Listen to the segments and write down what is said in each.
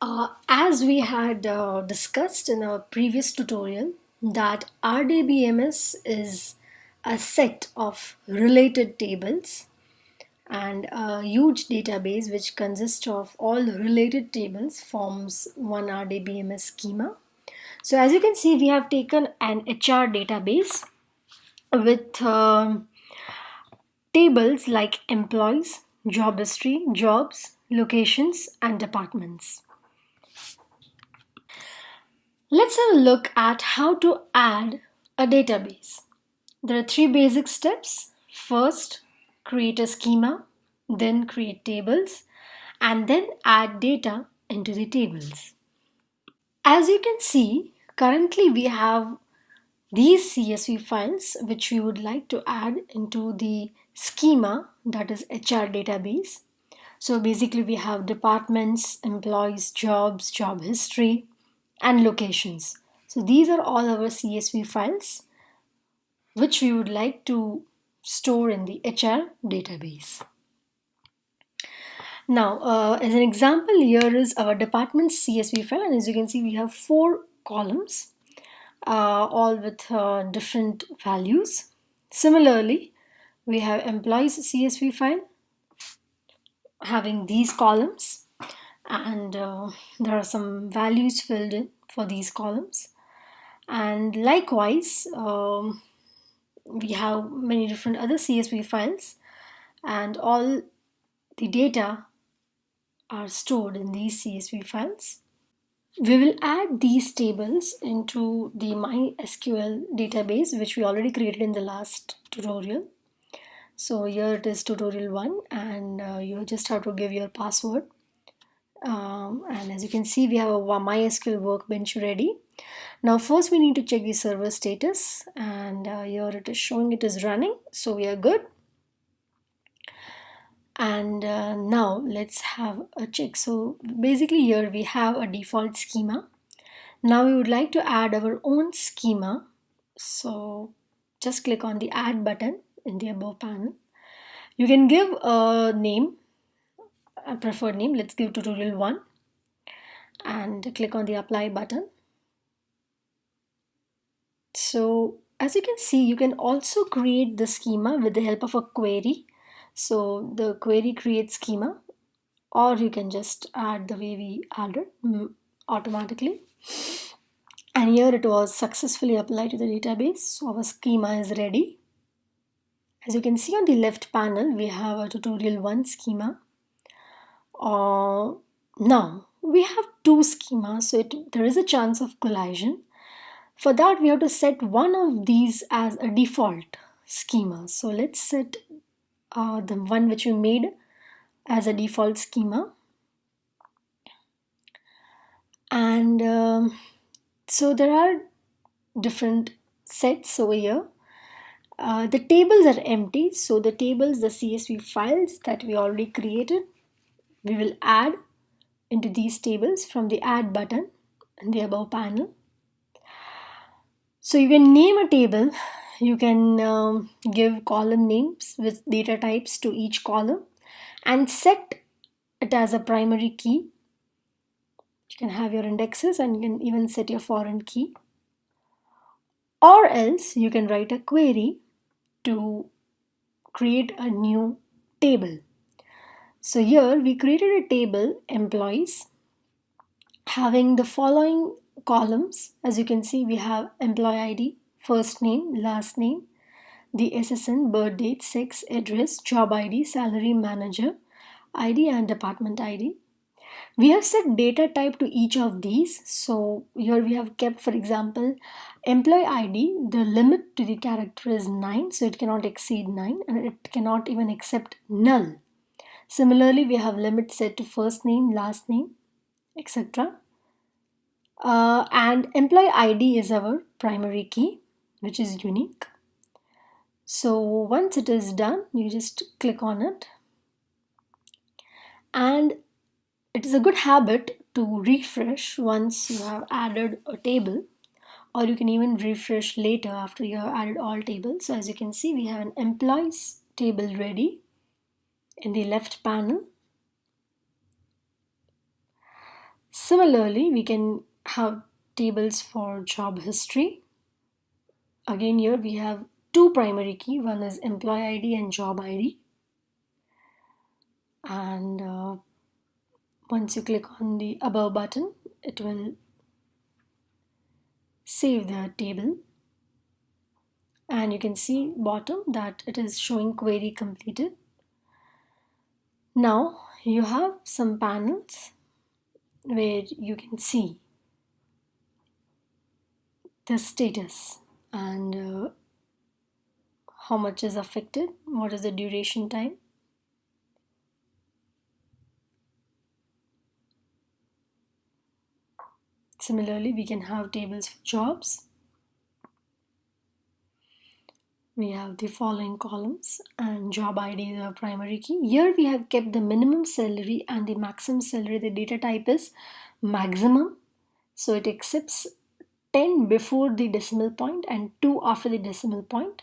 As we had discussed in our previous tutorial, that RDBMS is a set of related tables and a huge database which consists of all related tables forms one RDBMS schema. So as you can see, we have taken an HR database with tables like employees, job history, jobs, locations, and departments. Let's have a look at how to add a database. There are three basic steps. First, create a schema, then create tables, and then add data into the tables. As you can see, currently we have these CSV files which we would like to add into the schema, that is HR database. So basically we have departments, employees, jobs, job history, and locations. So these are all our CSV files which we would like to store in the HR database. Now, as an example, here is our department CSV file, and as you can see, we have four columns, all with different values. Similarly, we have employees CSV file having these columns, and there are some values filled in for these columns. And likewise, we have many different other CSV files, and all the data are stored in these CSV files. We will add these tables into the MySQL database, which we already created in the last tutorial. So here it is tutorial 1, and you just have to give your password. And as you can see, we have a MySQL workbench ready. Now first we need to check the server status, and here it is showing it is running, so we are good. And now let's have a check. So basically here we have a default schema. Now we would like to add our own schema, so just click on the add button in the above panel. You can give a name, a preferred name. Let's give tutorial 1 and click on the apply button. So as you can see, you can also create the schema with the help of a query. So the query creates schema, or you can just add the way we added automatically. And here it was successfully applied to the database, so our schema is ready. As you can see on the left panel, we have a tutorial 1 schema. Now we have two schemas, so there is a chance of collision. For that, we have to set one of these as a default schema. So let's set the one which we made as a default schema. And so there are different sets over here. The tables are empty, so the tables, the CSV files that we already created, we will add into these tables from the add button in the above panel. So you can name a table, you can give column names with data types to each column and set it as a primary key. You can have your indexes and you can even set your foreign key. Or else you can write a query to create a new table. So here we created a table employees having the following columns. As you can see, we have employee ID, first name, last name, the SSN, birth date, sex, address, job ID, salary, manager ID, and department ID. We have set data type to each of these. So here we have kept, for example, employee ID, the limit to the character is 9, so it cannot exceed 9 and it cannot even accept null. Similarly, we have limit set to first name, last name, etc. And employee ID is our primary key, which is unique. So once it is done, you just click on it. And it is a good habit to refresh once you have added a table, or you can even refresh later after you have added all tables. So as you can see, we have an employees table ready in the left panel. Similarly, we can have tables for job history. Again, here we have two primary key. One is employee ID and job ID. And once you click on the above button, it will save the table. And you can see bottom that it is showing query completed. Now you have some panels where you can see the status and how much is affected, what is the duration time. Similarly, we can have tables for jobs. We have the following columns and job ID is our primary key. Here we have kept the minimum salary and the maximum salary. The data type is maximum. So it accepts 10 before the decimal point and 2 after the decimal point.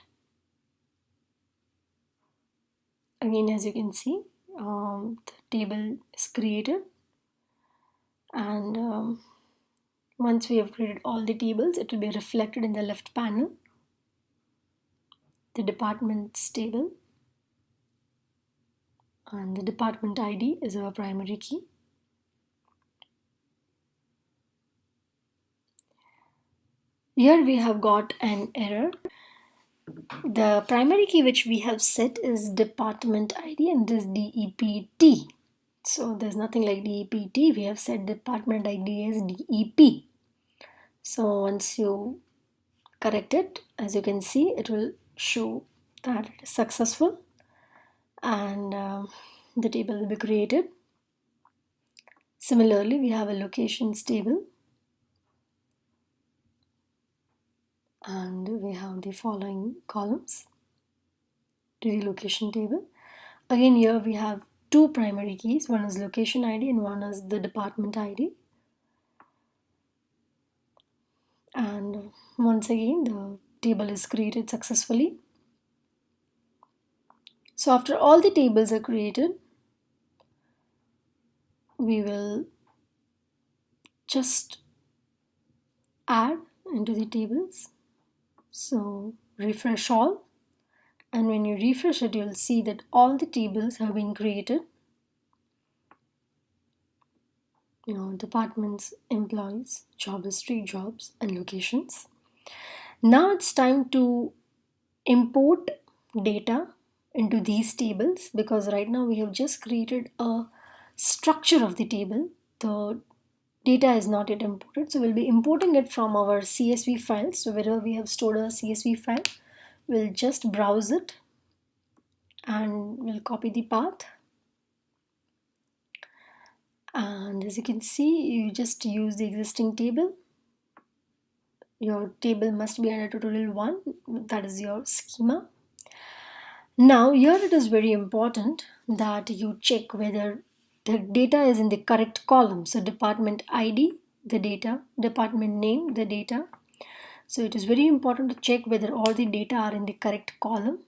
Again, as you can see, the table is created, and once we have created all the tables, it will be reflected in the left panel, the departments table, and the department ID is our primary key. Here we have got an error. The primary key which we have set is department ID and this DEPT. So there's nothing like DEPT. We have set department ID as DEP. So once you correct it, as you can see, it will show that it is successful and the table will be created. Similarly, we have a locations table and we have the following columns to the location table. Again, here we have two primary keys. One is location ID and one is the department ID. And once again, the table is created successfully. So after all the tables are created, we will just add into the tables. So refresh all, and when you refresh it, you'll see that all the tables have been created. Departments, employees, job history, jobs, and locations. Now it's time to import data into these tables, because right now we have just created a structure of the table. The data is not yet imported, so we'll be importing it from our CSV file. So wherever we have stored a CSV file, we'll just browse it and we'll copy the path. And as you can see, you just use the existing table. Your table must be under tutorial 1, that is your schema. Now here it is very important that you check whether the data is in the correct column. So department ID, the data, department name, the data. So it is very important to check whether all the data are in the correct column.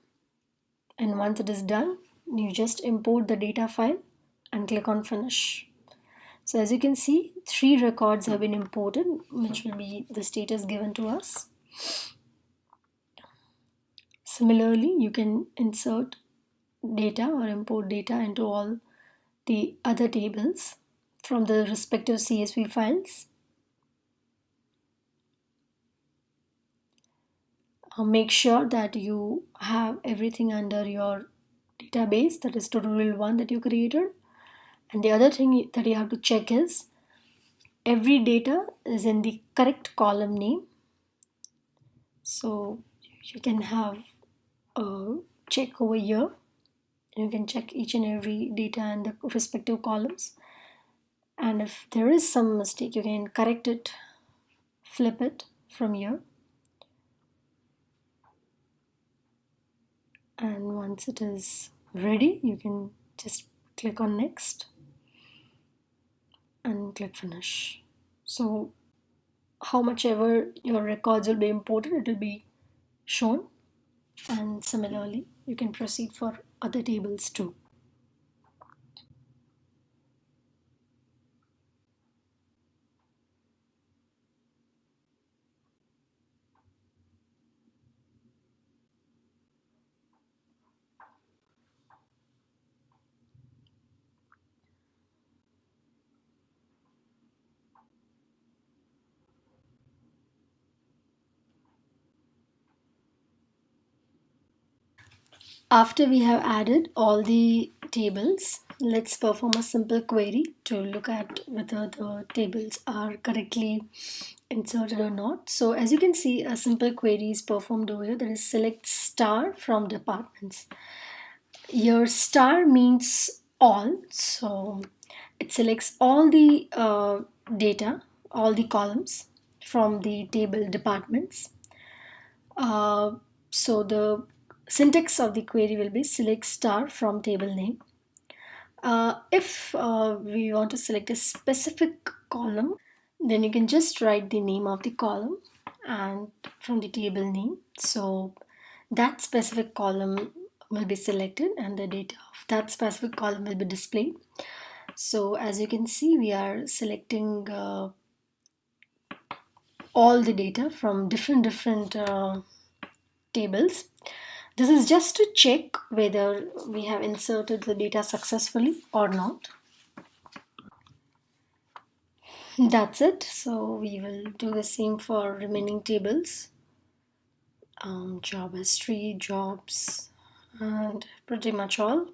And once it is done, you just import the data file and click on finish. So as you can see, 3 records have been imported, which will be the status given to us. Similarly, you can insert data or import data into all the other tables from the respective CSV files. Make sure that you have everything under your database, that is tutorial 1 that you created. And the other thing that you have to check is every data is in the correct column name. So you can have a check over here. You can check each and every data in the respective columns. And if there is some mistake, you can correct it, flip it from here. And once it is ready, you can just click on next and click finish. So how much ever your records will be imported, it will be shown. And similarly, you can proceed for other tables too. After we have added all the tables, let's perform a simple query to look at whether the tables are correctly inserted or not. So as you can see, a simple query is performed over here. That is select star from departments. Your star means all, so it selects all the data, all the columns from the table departments. Uh, so the syntax of the query will be select star from table name. If we want to select a specific column, then you can just write the name of the column and from the table name. So that specific column will be selected and the data of that specific column will be displayed. So as you can see, we are selecting all the data from different tables. This is just to check whether we have inserted the data successfully or not. That's it. So we will do the same for remaining tables. Job history, jobs, and pretty much all.